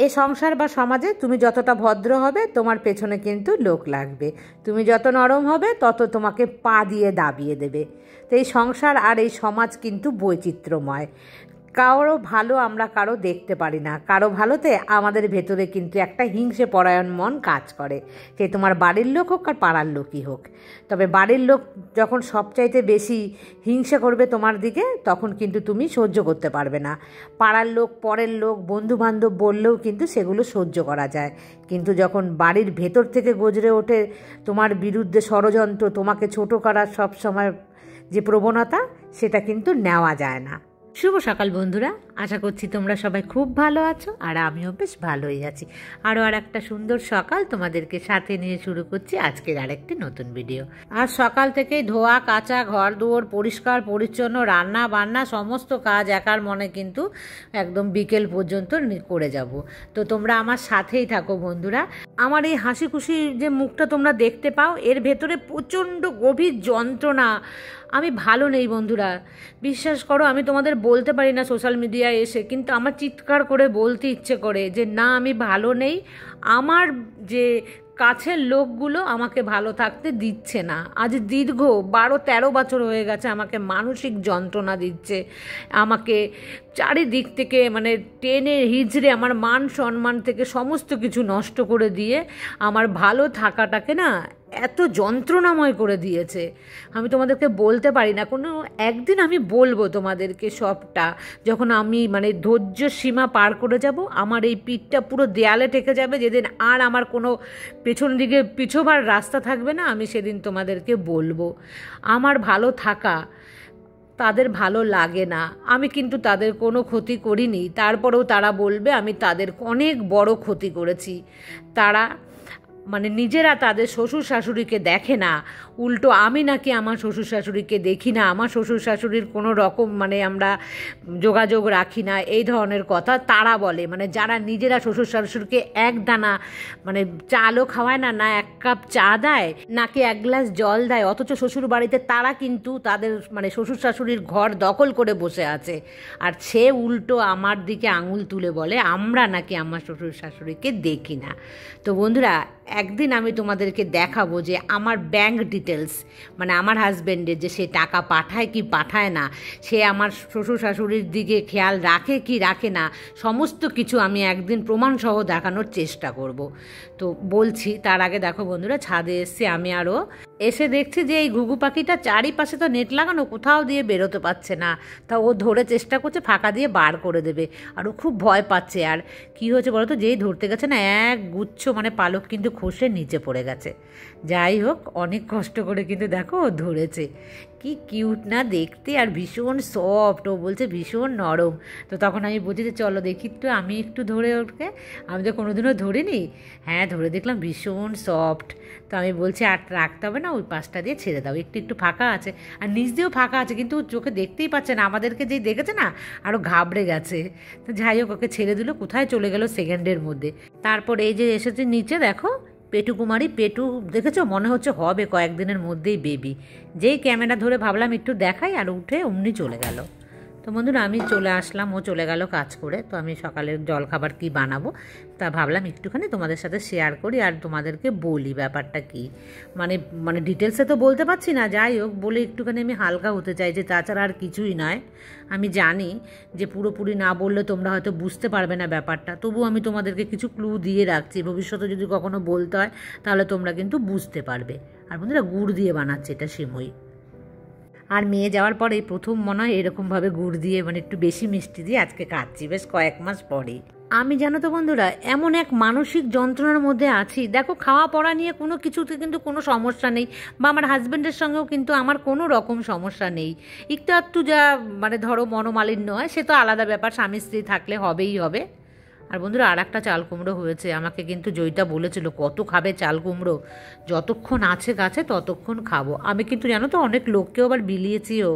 এই সংসার বা সমাজে তুমি যতটা ভদ্র হবে তোমার পেছনে কিন্তু লোক লাগবে, তুমি যত নরম হবে তত তোমাকে পা দিয়ে দাবিয়ে দেবে। তো এই সংসার আর এই সমাজ কিন্তু বৈচিত্র্যময়। কারো ভালো আমরা কারো দেখতে পারি না, কারো ভালোতে আমাদের ভেতরে কিন্তু একটা হিংসে পরায়ণ মন কাজ করে, সে তোমার বাড়ির লোক হোক আর পাড়ার লোকই হোক। তবে বাড়ির লোক যখন সবচাইতে বেশি হিংসা করবে তোমার দিকে তখন কিন্তু তুমি সহ্য করতে পারবে না। পাড়ার লোক, পরের লোক, বন্ধুবান্ধব বললেও কিন্তু সেগুলো সহ্য করা যায়, কিন্তু যখন বাড়ির ভেতর থেকে গজরে ওঠে তোমার বিরুদ্ধে ষড়যন্ত্র, তোমাকে ছোট করার সব সময় যে প্রবণতা, সেটা কিন্তু নেওয়া যায় না। শুভ সকাল বন্ধুরা, আশা করছি তোমরা সবাই খুব ভালো আছো আর আমিও বেশ ভালোই আছি। আর একটা সুন্দর সকাল তোমাদেরকে সাথে নিয়ে শুরু করছি আজকের আরেকটি নতুন ভিডিও। আর সকাল থেকেই ধোয়া কাচা, ঘর দুয়ার পরিষ্কার পরিচ্ছন্ন, রান্না বান্না সমস্ত কাজ একার মনে কিন্তু একদম বিকেল পর্যন্ত করে যাব। তো তোমরা আমার সাথেই থাকো বন্ধুরা। আমার এই হাসি খুশি যে মুখটা তোমরা দেখতে পাও, এর ভেতরে প্রচণ্ড গভীর যন্ত্রণা। আমি ভালো নেই বন্ধুরা, বিশ্বাস করো। আমি তোমাদের বলতে পারি না সোশ্যাল মিডিয়ায় এসে, কিন্তু আমার চিৎকার করে বলতে ইচ্ছে করে যে না, আমি ভালো নেই। আমার যে কাছের লোকগুলো আমাকে ভালো থাকতে দিচ্ছে না। আজ দীর্ঘ 12-13 বছর হয়ে গেছে আমাকে মানসিক যন্ত্রণা দিচ্ছে, আমাকে চারিদিক থেকে মানে টেনে হিজড়ে আমার মান সম্মান থেকে সমস্ত কিছু নষ্ট করে দিয়ে আমার ভালো থাকাটাকে না এত যন্ত্রণাময় করে দিয়েছে। আমি তোমাদেরকে বলতে পারি না। কোনো একদিন আমি বলবো তোমাদেরকে সবটা, যখন আমি মানে ধৈর্য সীমা পার করে যাব, আমার এই পিঠটা পুরো দেয়ালে ঠেকে যাবে, যেদিন আর আমার কোনো পেছন দিকে পিছোবার রাস্তা থাকবে না, আমি সেদিন তোমাদেরকে বলবো। আমার ভালো থাকা তাদের ভালো লাগে না। আমি কিন্তু তাদের কোনো ক্ষতি করিনি, তারপরেও তারা বলবে আমি তাদের অনেক বড় ক্ষতি করেছি। তারা মানে নিজেরা তাদের শ্বশুর শাশুড়িকে দেখে না, উল্টো আমি নাকি আমার শ্বশুর শাশুড়িকে দেখি না, আমার শ্বশুর শাশুড়ির কোনো রকম মানে আমরা যোগাযোগ রাখি না, এই ধরনের কথা তারা বলে। মানে যারা নিজেরা শ্বশুর শাশুড়িকে এক দানা মানে চালও খাওয়ায় না, না এক কাপ চা দেয়, নাকি এক গ্লাস জল দেয়, অথচ শ্বশুর বাড়িতে তারা কিন্তু তাদের মানে শ্বশুর শাশুড়ির ঘর দখল করে বসে আছে। আর সে উল্টো আমার দিকে আঙুল তুলে বলে আমরা নাকি আমার শ্বশুর শাশুড়িকে দেখি না। তো বন্ধুরা, একদিন আমি তোমাদেরকে দেখাবো যে আমার ব্যাংক ডিটেলস, মানে আমার হাজব্যান্ডের, যে সে টাকা পাঠায় কি পাঠায় না, সে আমার শ্বশুর শাশুড়ির দিকে খেয়াল রাখে কি রাখে না, সমস্ত কিছু আমি একদিন প্রমাণসহ দেখানোর চেষ্টা করব। তো বলছি তার আগে দেখো বন্ধুরা, ছাদে এসছি আমি, আরও এসে দেখছি যে এই ঘুঘু পাখিটা চারিপাশে তো নেট লাগানো, কোথাও দিয়ে বেরোতে পারছে না। তা ও ধরে চেষ্টা করছে ফাঁকা দিয়ে বার করে দেবে, আর ও খুব ভয় পাচ্ছে। আর কি হয়েছে বলো তো, যেই ধরতে গেছে না, এক গুচ্ছ মানে পালক কিন্তু খসে নিচে পড়ে গেছে। যাই হোক, অনেক কষ্ট করে কিন্তু দেখো ও ধরেছে। কি কিউট না দেখতে, আর ভীষণ সফট। ও বলছে ভীষণ নরম। তো তখন আমি বলছি যে চলো দেখি একটু, আমি একটু ধরে ওকে, আমি তো কোনোদিনও ধরিনি। হ্যাঁ, ধরে দেখলাম ভীষণ সফট। তো আমি বলছি আর রাখতে হবে না, ওই পাশটা দিয়ে ছেড়ে দাও, একটু একটু ফাঁকা আছে, আর নিচ দিয়েও ফাঁকা আছে, কিন্তু চোখে দেখতেই পাচ্ছে না। আমাদেরকে যেই দেখেছে না, আরও ঘাবড়ে গেছে। তো যাই হোক, ওকে ছেড়ে দিল, কোথায় চলে গেল সেকেন্ডের মধ্যে। তারপর এই যে এসেছে নিচে, দেখো পেটু কুমারী, পেটু দেখেছো, মনে হচ্ছে হবে কয়েকদিনের মধ্যেই বেবি। যেই ক্যামেরা ধরে ভাবলাম একটু দেখাই, আর উঠে অমনি চলে গেল। তো বন্ধুরা, আমি চলে আসলাম, ও চলে গেল কাজ করে। তো আমি সকালের জলখাবার কি বানাবো তা ভাবলাম একটুখানি তোমাদের সাথে শেয়ার করি আর তোমাদেরকে বলি ব্যাপারটা কি। মানে ডিটেলসে তো বলতে পারছি না, যাই হোক বলে একটুখানি আমি হালকা হতে চাইছি, তাছাড়া আর কিছুই নয়। আমি জানি যে পুরোপুরি না বললে তোমরা হয়তো বুঝতে পারবে না ব্যাপারটা, তবু আমি তোমাদেরকে কিছু ক্লু দিয়ে রাখছি, ভবিষ্যতে যদি কখনো বলতে হয় তাহলে তোমরা কিন্তু বুঝতে পারবে। আর বন্ধুরা, গুড় দিয়ে বানাচ্ছে এটা সিমই। আর মেয়ে যাওয়ার পরে প্রথম মনে হয় এরকমভাবে গুড় দিয়ে মানে একটু বেশি মিষ্টি দিয়ে আজকে খাচ্ছি, বেশ কয়েক মাস পরে। আমি জানো তো বন্ধুরা, এমন এক মানসিক যন্ত্রণার মধ্যে আছি। দেখো, খাওয়া পড়া নিয়ে কোনো কিছুতে কিন্তু কোনো সমস্যা নেই, বা আমার হাজব্যান্ডের সঙ্গেও কিন্তু আমার কোনো রকম সমস্যা নেই। একটু যা মানে ধরো মনোমালিন্য হয়, সে তো আলাদা ব্যাপার, স্বামী স্ত্রী থাকলে হবেই হবে। আর বন্ধুরা, আর একটা চাল কুমড়ো হয়েছে। আমাকে কিন্তু জয়িতা বলেছিল কত খাবে চাল কুমড়ো, যতক্ষণ আছে গাছে ততক্ষণ খাবো। আমি কিন্তু জানো তো অনেক লোককেও আবার বিলিয়েছিও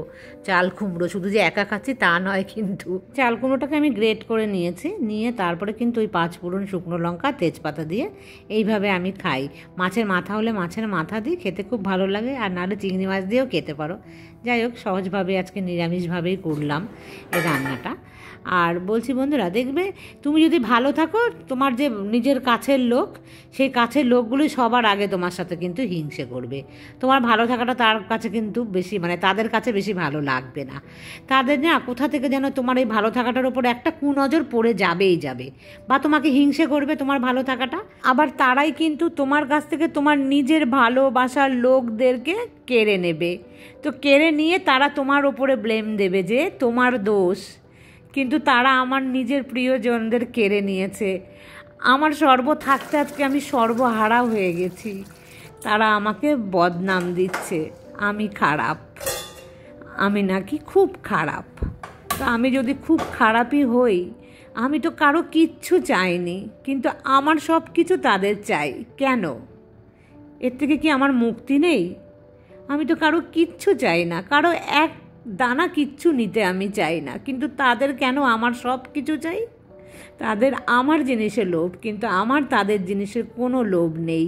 চাল কুমড়ো, শুধু যে একা খাচ্ছি তা নয়। কিন্তু চাল কুমড়োটাকে আমি গ্রেট করে নিয়েছি, নিয়ে তারপরে কিন্তু ওই 5 ফোড়ন, শুকনো লঙ্কা, তেজপাতা দিয়ে এইভাবে আমি খাই। মাছের মাথা হলে মাছের মাথা দিই, খেতে খুব ভালো লাগে, আর নাহলে চিংড়ি মাছ দিয়েও খেতে পারো। যাই হোক, সহজভাবে আজকে নিরামিষভাবেই করলাম এই রান্নাটা। আর বলছি বন্ধুরা, দেখবে তুমি যদি ভালো থাকো, তোমার যে নিজের কাছের লোক, সেই কাছের লোকগুলোই সবার আগে তোমার সাথে কিন্তু হিংসে করবে। তোমার ভালো থাকাটা তার কাছে কিন্তু বেশি, মানে তাদের কাছে বেশি ভালো লাগবে না। তাদের না কোথা থেকে যেন তোমার এই ভালো থাকাটার উপর একটা কুনজর পড়ে যাবেই যাবে, বা তোমাকে হিংসে করবে তোমার ভালো থাকাটা। আবার তারাই কিন্তু তোমার কাছ থেকে তোমার নিজের ভালোবাসার লোকদেরকে কেড়ে নেবে। তো কেড়ে নিয়ে তারা তোমার ওপরে ব্লেম দেবে যে তোমার দোষ, কিন্তু তারা আমার নিজের প্রিয়জনদের কেড়ে নিয়েছে। আমার সর্ব থাকতে আজকে আমি সর্বহারা হয়ে গেছি। তারা আমাকে বদনাম দিচ্ছে, আমি খারাপ, আমি নাকি খুব খারাপ। তো আমি যদি খুব খারাপই হই, আমি তো কারো কিচ্ছু চাইনি, কিন্তু আমার সব কিছু তাদের চাই কেন? এর থেকে কি আমার মুক্তি নেই? আমি তো কারো কিচ্ছু চাই না, কারো এক দানা কিচ্ছু নিতে আমি চাই না, কিন্তু তাদের কেন আমার সব কিছু চাই? তাদের আমার জিনিসের লোভ, কিন্তু আমার তাদের জিনিসের কোনো লোভ নেই।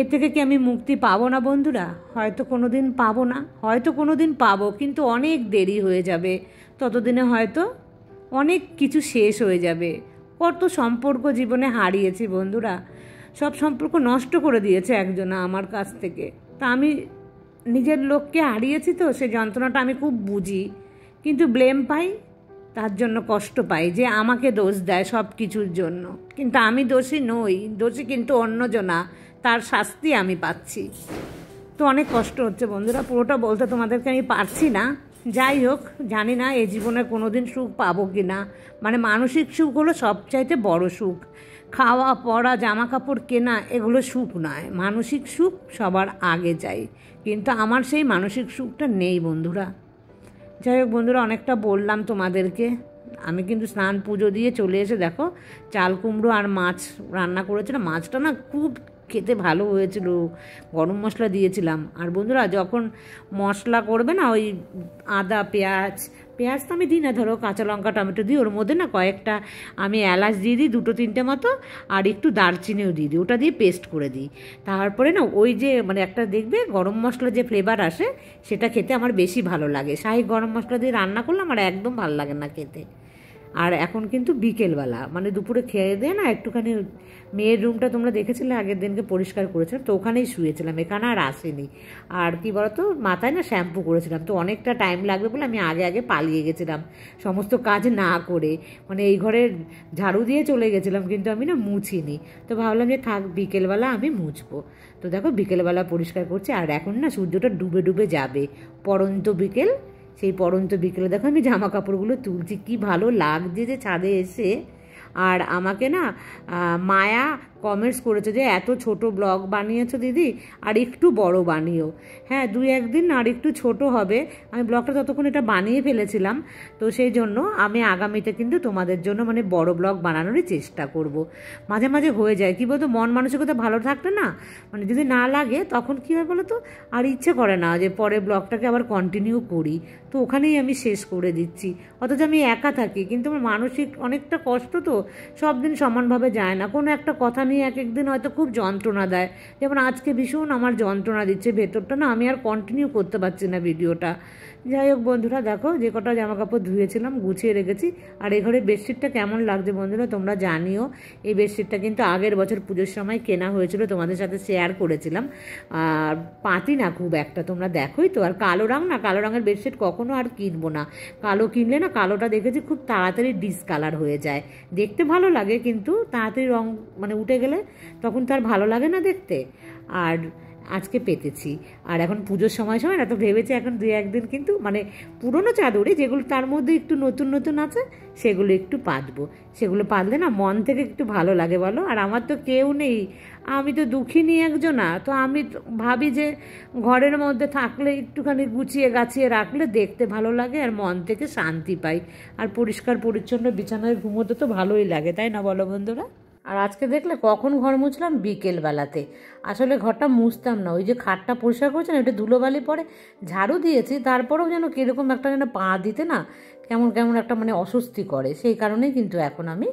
এর থেকে কি আমি মুক্তি পাবো না বন্ধুরা? হয়তো কোনো দিন পাবো না, হয়তো কোনো দিন পাবো, কিন্তু অনেক দেরি হয়ে যাবে। ততদিনে হয়তো অনেক কিছু শেষ হয়ে যাবে। কত সম্পর্ক জীবনে হারিয়েছি বন্ধুরা, সব সম্পর্ক নষ্ট করে দিয়েছে একজনা আমার কাছ থেকে। তা আমি নিজের লোককে হারিয়েছি, তো সে যন্ত্রণাটা আমি খুব বুঝি, কিন্তু ব্লেম পাই, তার জন্য কষ্ট পাই যে আমাকে দোষ দেয় সব কিছুর জন্য। কিন্তু আমি দোষী নই, দোষী কিন্তু অন্যজনা, তার শাস্তি আমি পাচ্ছি। তো অনেক কষ্ট হচ্ছে বন্ধুরা, পুরোটা বলতে তোমাদেরকে আমি পারছি না। যাই হোক, জানি না এই জীবনে কোনো দিন সুখ পাবো কি না। মানে মানসিক সুখ হলো সবচাইতে বড় সুখ। খাওয়া পরা জামা কাপড় কেনা এগুলো সুখ নয়, মানসিক সুখ সবার আগে চাই, কিন্তু আমার সেই মানসিক সুখটা নেই বন্ধুরা। যাই হোক বন্ধুরা, অনেকটা বললাম তোমাদেরকে। আমি কিন্তু স্নান পুজো দিয়ে চলে এসে দেখো চাল কুমড়ো আর মাছ রান্না করেছিলাম। মাছটা না খুব খেতে ভালো হয়েছিল, গরম মশলা দিয়েছিলাম। আর বন্ধুরা, যখন মশলা করবে না, ওই আদা পেঁয়াজ তো আমি দিই না, ধরো কাঁচা লঙ্কা টমেটো দিই, ওর মধ্যে না কয়েকটা আমি এলাচ দিয়ে দিই, 2-3টে মতো, আর একটু দারচিনিও দিয়ে দিই, ওটা দিয়ে পেস্ট করে দিই। তারপরে না ওই যে মানে একটা দেখবে গরম মশলা যে ফ্লেভার আসে, সেটা খেতে আমার বেশি ভালো লাগে। শাহি গরম মশলা দিয়ে রান্না করলে আমার একদম ভালো লাগে না খেতে। আর এখন কিন্তু বিকেলবেলা, মানে দুপুরে খেয়ে দিয়ে না একটুখানি মেয়ের রুমটা তোমরা দেখেছিলে আগের দিনকে পরিষ্কার করেছিলাম, তো ওখানেই শুয়েছিলাম, এখানে আর আসেনি। আর কি বলতো, মাথায় না শ্যাম্পু করেছিলাম, তো অনেকটা টাইম লাগবে বলে আমি আগে আগে পালিয়ে গেছিলাম সমস্ত কাজ না করে। মানে এই ঘরে ঝাড়ু দিয়ে চলে গেছিলাম, কিন্তু আমি না মুছিনি। তো ভাবলাম যে থাক, বিকেলবেলা আমি মুছবো। তো দেখো বিকেলবেলা পরিষ্কার করছি, আর এখন না সূর্যটা ডুবে ডুবে যাবে, পড়ন্ত বিকেল। সেই পড়ন্ত বিকেলে দেখো আমি জামা কাপড়গুলো তুলছি, কি ভালো লাগছে যে ছাদে এসে। আর আমাকে না মায়া কমেন্টস করেছে যে এত ছোট ব্লগ বানিয়েছো দিদি, আর একটু বড় বানিও। হ্যাঁ, 2-1 দিন আর একটু ছোট হবে। আমি ব্লগটা ততক্ষণ এটা বানিয়ে ফেলেছিলাম, তো সেই জন্য আমি আগামীতে কিন্তু তোমাদের জন্য মানে বড় ব্লগ বানানোরই চেষ্টা করব। মাঝে মাঝে হয়ে যায় কি বলতো, মন মানসিকতা ভালো থাকলে না, মানে যদি না লাগে তখন কী হয় বলো তো, আর ইচ্ছে করে না যে পরে ব্লগটাকে আবার কন্টিনিউ করি, তো ওখানেই আমি শেষ করে দিচ্ছি। অথচ আমি একা থাকি, কিন্তু আমার মানসিক অনেকটা কষ্ট, তো সব দিন সমানভাবে যায় না। কোনো একটা কথা নিয়ে এক একদিন হয়তো খুব যন্ত্রণা দেয়, যেমন আজকে ভীষণ আমার যন্ত্রণা দিচ্ছে ভেতরটা, না আমি আর কন্টিনিউ করতে পারছি না ভিডিওটা। যাই হোক বন্ধুরা, দেখো যে কটা জামা কাপড় ধুয়েছিলাম গুছিয়ে রেখেছি। আর এই ঘরের বেডশিটটা কেমন লাগছে বন্ধুরা তোমরা জানিও। এই বেডশিটটা কিন্তু আগের বছর পুজোর সময় কেনা হয়েছিল, তোমাদের সাথে শেয়ার করেছিলাম। আর পাতি না খুব একটা, তোমরা দেখোই তো। আর কালো রঙ না, কালো রঙের বেডশিট কখনো আর কিনবো না। কালো কিনলে না, কালোটা দেখেছি খুব তাড়াতাড়ি ডিসকালার হয়ে যায়, দেখতে ভালো লাগে কিন্তু তাড়াতাড়ি রঙ মানে উঠে গেলে তখন তো আর ভালো লাগে না দেখতে। আর আজকে পেতেছি, আর এখন পুজোর সময় না, তো ভেবেছি এখন 2-1 দিন কিন্তু মানে পুরনো চাদরই যেগুলো তার মধ্যে একটু নতুন নতুন আছে সেগুলো একটু পাতবো। সেগুলো পাতলে না মন থেকে একটু ভালো লাগে বলো। আর আমার তো কেউ নেই, আমি তো দুঃখিনী একজনা, তো আমি ভাবি যে ঘরের মধ্যে থাকলে একটুখানি গুছিয়ে গাছিয়ে রাখলে দেখতে ভালো লাগে আর মন থেকে শান্তি পাই। আর পরিষ্কার পরিচ্ছন্ন বিছানায় ঘুমোতে তো ভালোই লাগে, তাই না বলো বন্ধুরা? আর আজকে দেখলে কখন ঘর মুছলাম, বিকেলবেলাতে। আসলে ঘরটা মুছতাম না, ওই যে খাটটা পরিষ্কার করছে না, ওইটা ধুলোবালি পরে ঝাড়ু দিয়েছি, তারপরেও যেন কীরকম একটা যেন পা দিতে না কেমন কেমন একটা মানে অস্বস্তি করে, সেই কারণেই কিন্তু এখন আমি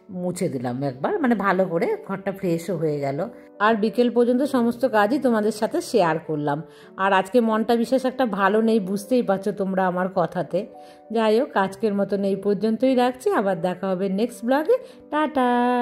মুছে দিলাম একবার, মানে ভালো করে ঘরটা ফ্রেশও হয়ে গেল। আর বিকেল পর্যন্ত সমস্ত কাজই তোমাদের সাথে শেয়ার করলাম। আর আজকে মনটা বিশেষ একটা ভালো নেই, বুঝতেই পারছো তোমরা আমার কথাতে। যাই হোক, আজকের মতন এই পর্যন্তই রাখছি, আবার দেখা হবে নেক্সট ব্লগে। টাটা।